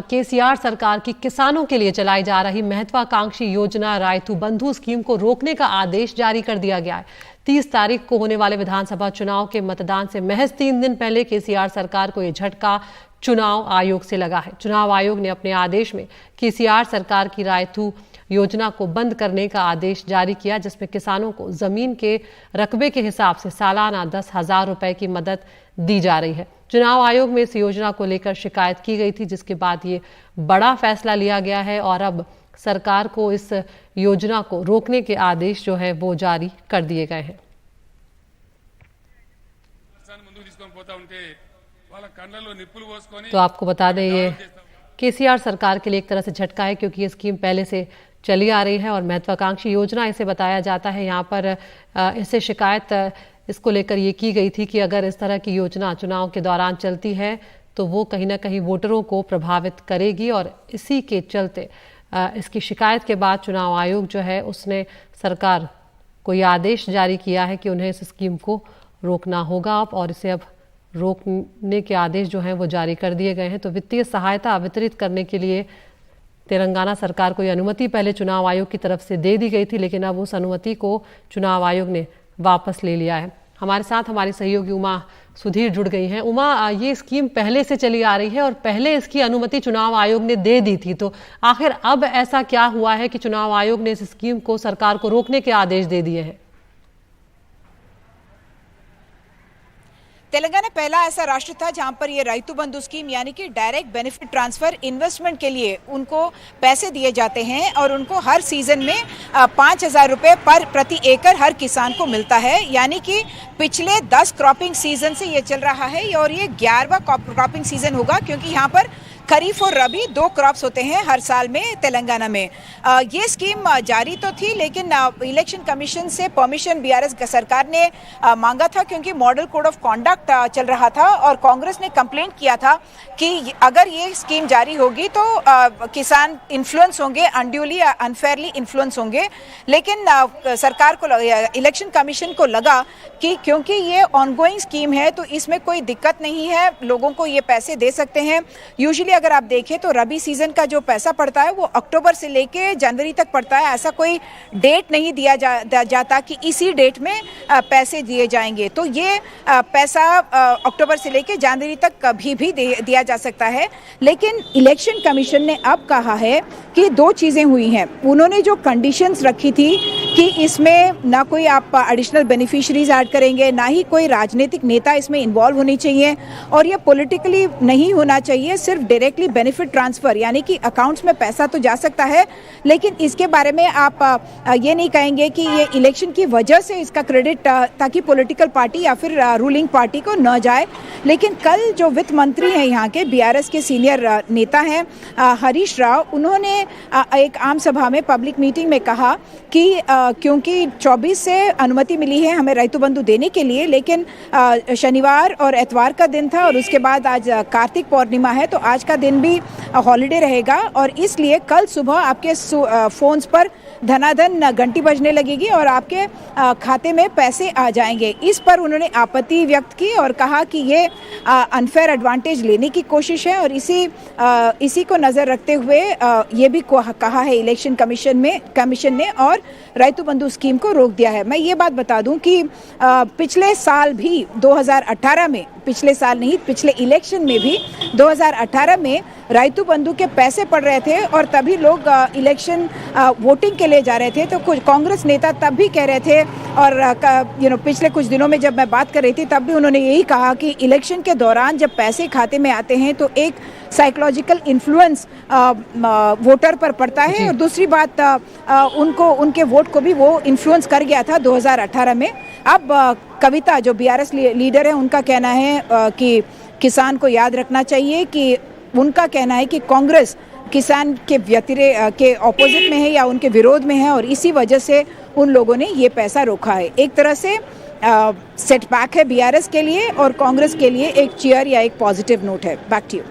केसीआर सरकार की किसानों के लिए चलाई जा रही महत्वाकांक्षी योजना रायतू बंधु स्कीम को रोकने का आदेश जारी कर दिया गया है। 30 तारीख को होने वाले विधानसभा चुनाव के मतदान से महज 3 दिन पहले केसीआर सरकार को यह झटका चुनाव आयोग से लगा है। चुनाव आयोग ने अपने आदेश में केसीआर सरकार की रायतू योजना को बंद करने का आदेश जारी किया, जिसमें किसानों को जमीन के रकबे के हिसाब से सालाना 10,000 रुपए की मदद दी जा रही है। चुनाव आयोग में इस योजना को लेकर शिकायत की गई थी, जिसके बाद ये बड़ा फैसला लिया गया है और अब सरकार को इस योजना को रोकने के आदेश जो है वो जारी कर दिए गए हैं। तो आपको बता दें, ये केसीआर सरकार के लिए एक तरह से झटका है, क्योंकि ये स्कीम पहले से चली आ रही है और महत्वाकांक्षी योजना इसे बताया जाता है। यहाँ पर इससे शिकायत इसको लेकर ये की गई थी कि अगर इस तरह की योजना चुनाव के दौरान चलती है तो वो कहीं ना कहीं वोटरों को प्रभावित करेगी, और इसी के चलते इसकी शिकायत के बाद चुनाव आयोग जो है उसने सरकार को ये आदेश जारी किया है कि उन्हें इस स्कीम को रोकना होगा और इसे अब रोकने के आदेश जो हैं वो जारी कर दिए गए हैं। तो वित्तीय सहायता वितरित करने के लिए तेलंगाना सरकार को ये अनुमति पहले चुनाव आयोग की तरफ से दे दी गई थी, लेकिन अब उस अनुमति को चुनाव आयोग ने वापस ले लिया है। हमारे साथ हमारी सहयोगी उमा सुधीर जुड़ गई हैं। उमा, ये स्कीम पहले से चली आ रही है और पहले इसकी अनुमति चुनाव आयोग ने दे दी थी, तो आखिर अब ऐसा क्या हुआ है कि चुनाव आयोग ने इस स्कीम को सरकार को रोकने के आदेश दे दिए हैं? तेलंगाना पहला ऐसा राष्ट्र था जहां पर ये रायतू बंधु स्कीम यानी कि डायरेक्ट बेनिफिट ट्रांसफर इन्वेस्टमेंट के लिए उनको पैसे दिए जाते हैं और उनको हर सीजन में 5,000 रुपए प्रति एकड़ हर किसान को मिलता है। यानी कि पिछले 10 क्रॉपिंग सीजन से ये चल रहा है और ये 11वां क्रॉपिंग सीजन होगा, क्योंकि यहाँ पर खरीफ और रबी 2 क्रॉप्स होते हैं हर साल में तेलंगाना में। ये स्कीम जारी तो थी, लेकिन इलेक्शन कमीशन से परमिशन बीआरएस सरकार ने मांगा था, क्योंकि मॉडल कोड ऑफ कॉन्डक्ट चल रहा था और कांग्रेस ने कंप्लेंट किया था कि अगर ये स्कीम जारी होगी तो किसान इन्फ्लुएंस होंगे, अनड्यूली अनफेयरली इन्फ्लुएंस होंगे। लेकिन सरकार को इलेक्शन कमीशन को लगा कि क्योंकि ये ऑनगोइंग स्कीम है तो इसमें कोई दिक्कत नहीं है, लोगों को ये पैसे दे सकते हैं। यूजुअली अगर आप देखें तो रबी सीजन का जो पैसा पड़ता है वो अक्टूबर से लेके जनवरी तक पड़ता है। ऐसा कोई डेट नहीं दिया जाता कि इसी डेट में पैसे दिए जाएंगे। तो ये पैसा अक्टूबर से लेके जनवरी तक कभी भी दिया जा सकता है। लेकिन इलेक्शन कमीशन ने अब कहा है कि 2 चीज़ें हुई हैं। उन्होंने जो कंडीशंस रखी थी कि इसमें ना कोई आप एडिशनल बेनिफिशरीज ऐड करेंगे, ना ही कोई राजनीतिक नेता इसमें इन्वॉल्व होनी चाहिए, और ये पॉलिटिकली नहीं होना चाहिए, सिर्फ डायरेक्टली बेनिफिट ट्रांसफर यानी कि अकाउंट्स में पैसा तो जा सकता है, लेकिन इसके बारे में आप ये नहीं कहेंगे कि ये इलेक्शन की वजह से इसका क्रेडिट ताकि पॉलिटिकल पार्टी या फिर रूलिंग पार्टी को न जाए। लेकिन कल जो वित्त मंत्री हैं यहाँ के बीआरएस के सीनियर नेता हैं हरीश राव, उन्होंने एक आम सभा में पब्लिक मीटिंग में कहा कि क्योंकि 24 से अनुमति मिली है हमें रायतू बंधु देने के लिए, लेकिन शनिवार और एतवार का दिन था और उसके बाद आज कार्तिक पूर्णिमा है, तो आज का दिन भी हॉलिडे रहेगा और इसलिए कल सुबह आपके फोन्स पर धनाधन घंटी बजने लगेगी और आपके खाते में पैसे आ जाएंगे। इस पर उन्होंने आपत्ति व्यक्त की और कहा कि ये अनफेयर एडवांटेज लेने की कोशिश है और इसी को नज़र रखते हुए ये भी कहा है इलेक्शन कमीशन ने और रायतू बंधु स्कीम को रोक दिया है। मैं ये बात बता दूं कि पिछले साल भी 2018 में, पिछले साल नहीं पिछले इलेक्शन में भी 2018 में रायतू बंधु के पैसे पड़ रहे थे और तभी लोग इलेक्शन वोटिंग के लिए जा रहे थे। तो कुछ कांग्रेस नेता तब भी कह रहे थे और पिछले कुछ दिनों में जब मैं बात कर रही थी तब भी उन्होंने यही कहा कि इलेक्शन के दौरान जब पैसे खाते में आते हैं तो एक साइकोलॉजिकल इन्फ्लुएंस वोटर पर पड़ता है, और दूसरी बात उनके वोट को भी वो इन्फ्लुएंस कर गया था 2018 में। अब कविता जो बीआरएस लीडर है उनका कहना है कि किसान को याद रखना चाहिए कि उनका कहना है कि कांग्रेस किसान के ऑपोजिट में है या उनके विरोध में है और इसी वजह से उन लोगों ने ये पैसा रोका है। एक तरह से सेटबैक है बीआरएस के लिए और कांग्रेस के लिए एक चीयर या एक पॉजिटिव नोट है। Back to you.